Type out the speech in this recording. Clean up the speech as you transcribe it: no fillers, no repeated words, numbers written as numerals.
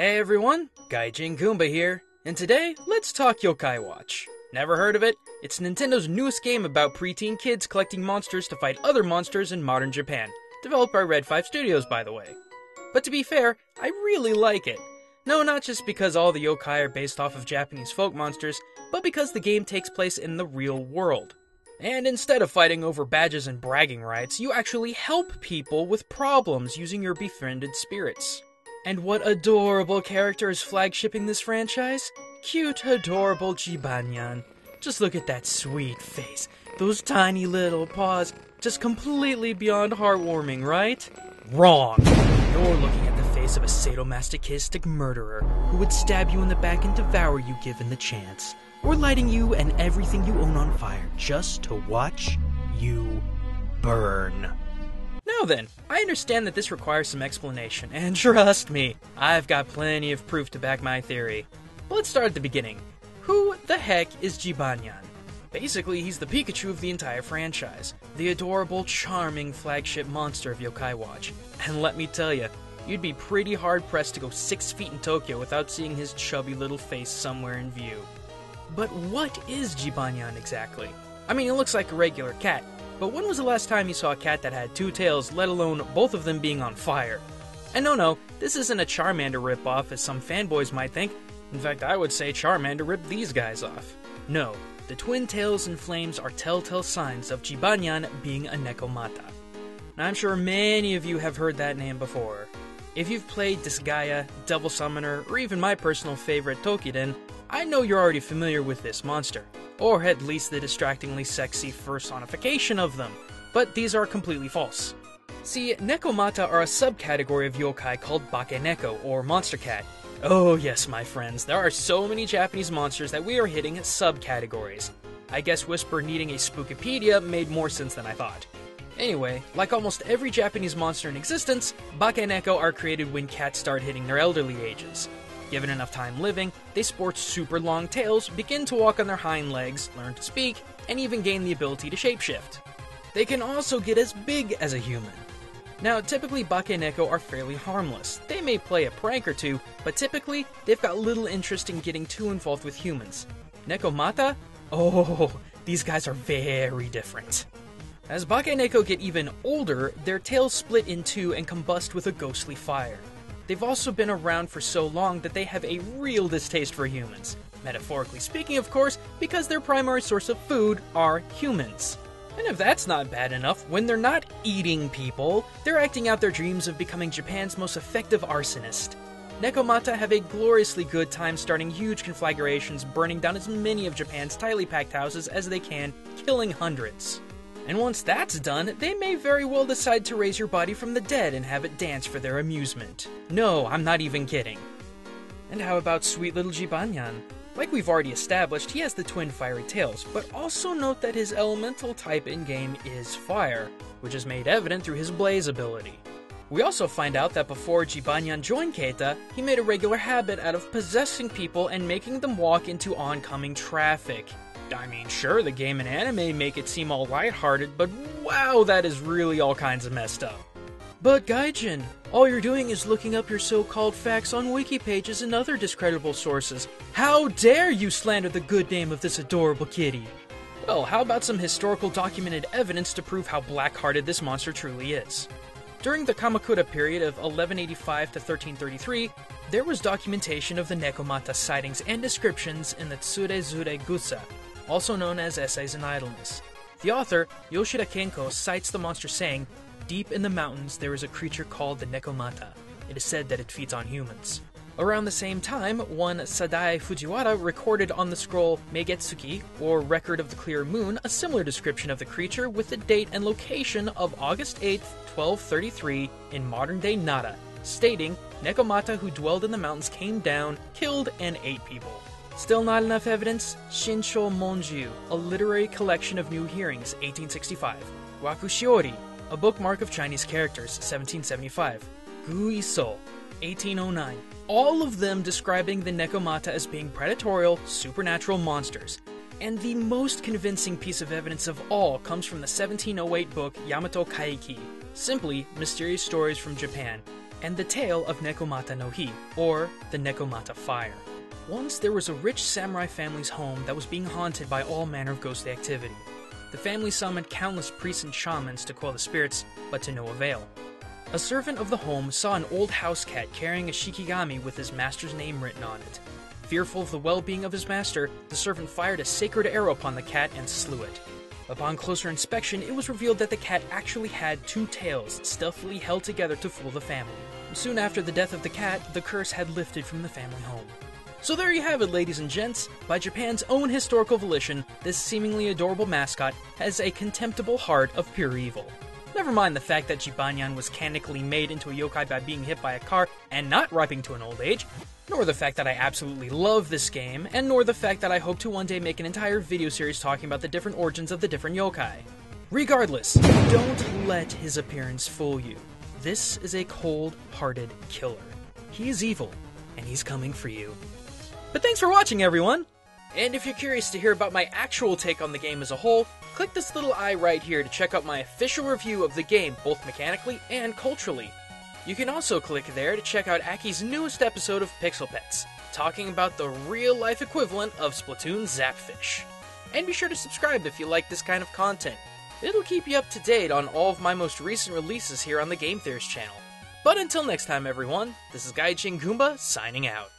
Hey everyone, Gaijin Goomba here, and today, let's talk Yokai Watch. Never heard of it? It's Nintendo's newest game about preteen kids collecting monsters to fight other monsters in modern Japan. Developed by Red 5 Studios, by the way. But to be fair, I really like it. No, not just because all the yokai are based off of Japanese folk monsters, but because the game takes place in the real world. And instead of fighting over badges and bragging rights, you actually help people with problems using your befriended spirits. And what adorable character is flagshipping this franchise? Cute, adorable Jibanyan. Just look at that sweet face, those tiny little paws, just completely beyond heartwarming, right? Wrong! You're looking at the face of a sadomasochistic murderer who would stab you in the back and devour you given the chance. Or lighting you and everything you own on fire just to watch you burn. Now then, I understand that this requires some explanation, and trust me, I've got plenty of proof to back my theory. But let's start at the beginning. Who the heck is Jibanyan? Basically, he's the Pikachu of the entire franchise, the adorable, charming flagship monster of Yokai Watch. And let me tell you, you'd be pretty hard-pressed to go 6 feet in Tokyo without seeing his chubby little face somewhere in view. But what is Jibanyan exactly? I mean, it looks like a regular cat, but when was the last time you saw a cat that had 2 tails, let alone both of them being on fire? And no, this isn't a Charmander ripoff as some fanboys might think. In fact, I would say Charmander ripped these guys off. No, the twin tails and flames are telltale signs of Jibanyan being a Nekomata. Now, I'm sure many of you have heard that name before. If you've played Disgaea, Devil Summoner, or even my personal favorite Tokiden, I know you're already familiar with this monster, or at least the distractingly sexy personification of them, but these are completely false. See, Nekomata are a subcategory of yokai called Bakeneko, or monster cat. Oh yes, my friends, there are so many Japanese monsters that we are hitting subcategories. I guess Whisper needing a Spookipedia made more sense than I thought. Anyway, like almost every Japanese monster in existence, Bakeneko are created when cats start hitting their elderly ages. Given enough time living, they sport super long tails, begin to walk on their hind legs, learn to speak, and even gain the ability to shapeshift. They can also get as big as a human. Now, typically Bakeneko are fairly harmless. They may play a prank or two, but typically, they've got little interest in getting too involved with humans. Nekomata? Oh, these guys are very different. As Bakeneko get even older, their tails split in two and combust with a ghostly fire. They've also been around for so long that they have a real distaste for humans. Metaphorically speaking, of course, because their primary source of food are humans. And if that's not bad enough, when they're not eating people, they're acting out their dreams of becoming Japan's most effective arsonist. Nekomata have a gloriously good time starting huge conflagrations, burning down as many of Japan's tightly packed houses as they can, killing hundreds. And once that's done, they may very well decide to raise your body from the dead and have it dance for their amusement. No, I'm not even kidding. And how about sweet little Jibanyan? Like we've already established, he has the twin fiery tails, but also note that his elemental type in-game is fire, which is made evident through his blaze ability. We also find out that before Jibanyan joined Keita, he made a regular habit out of possessing people and making them walk into oncoming traffic. I mean, sure, the game and anime make it seem all lighthearted, but wow, that is really all kinds of messed up. But Gaijin, all you're doing is looking up your so-called facts on wiki pages and other discreditable sources. How dare you slander the good name of this adorable kitty? Well, how about some historical documented evidence to prove how black-hearted this monster truly is? During the Kamakura period of 1185 to 1333, there was documentation of the Nekomata sightings and descriptions in the Tsurezure Gusa, also known as Essays in Idleness. The author, Yoshida Kenko, cites the monster saying, "Deep in the mountains there is a creature called the Nekomata. It is said that it feeds on humans." Around the same time, one Sadae Fujiwara recorded on the scroll Meigetsuki, or Record of the Clear Moon, a similar description of the creature with the date and location of August 8th, 1233 in modern-day Nara, stating, "Nekomata who dwelled in the mountains came down, killed, and ate people." Still not enough evidence? Shinsho Monju, a literary collection of new hearings, 1865. Wakushiori, a bookmark of Chinese characters, 1775. Guiso, 1809. All of them describing the Nekomata as being predatorial, supernatural monsters. And the most convincing piece of evidence of all comes from the 1708 book Yamato Kaiki, simply Mysterious Stories from Japan. and the tale of Nekomata no Hi, or the Nekomata Fire. Once there was a rich samurai family's home that was being haunted by all manner of ghostly activity. The family summoned countless priests and shamans to quell the spirits, but to no avail. A servant of the home saw an old house cat carrying a shikigami with his master's name written on it. Fearful of the well-being of his master, the servant fired a sacred arrow upon the cat and slew it. Upon closer inspection, it was revealed that the cat actually had two tails, stealthily held together to fool the family. Soon after the death of the cat, the curse had lifted from the family home. So there you have it, ladies and gents. By Japan's own historical volition, this seemingly adorable mascot has a contemptible heart of pure evil. Never mind the fact that Jibanyan was canonically made into a yokai by being hit by a car and not ripening to an old age, nor the fact that I absolutely love this game, and nor the fact that I hope to one day make an entire video series talking about the different origins of the different yokai. Regardless, don't let his appearance fool you. This is a cold-hearted killer. He is evil, and he's coming for you. But thanks for watching, everyone! And if you're curious to hear about my actual take on the game as a whole, click this little eye right here to check out my official review of the game, both mechanically and culturally. You can also click there to check out Aki's newest episode of Pixel Pets, talking about the real-life equivalent of Splatoon Zapfish. And be sure to subscribe if you like this kind of content. It'll keep you up to date on all of my most recent releases here on the Game Theorist channel. But until next time, everyone, this is Gaijin Goomba signing out.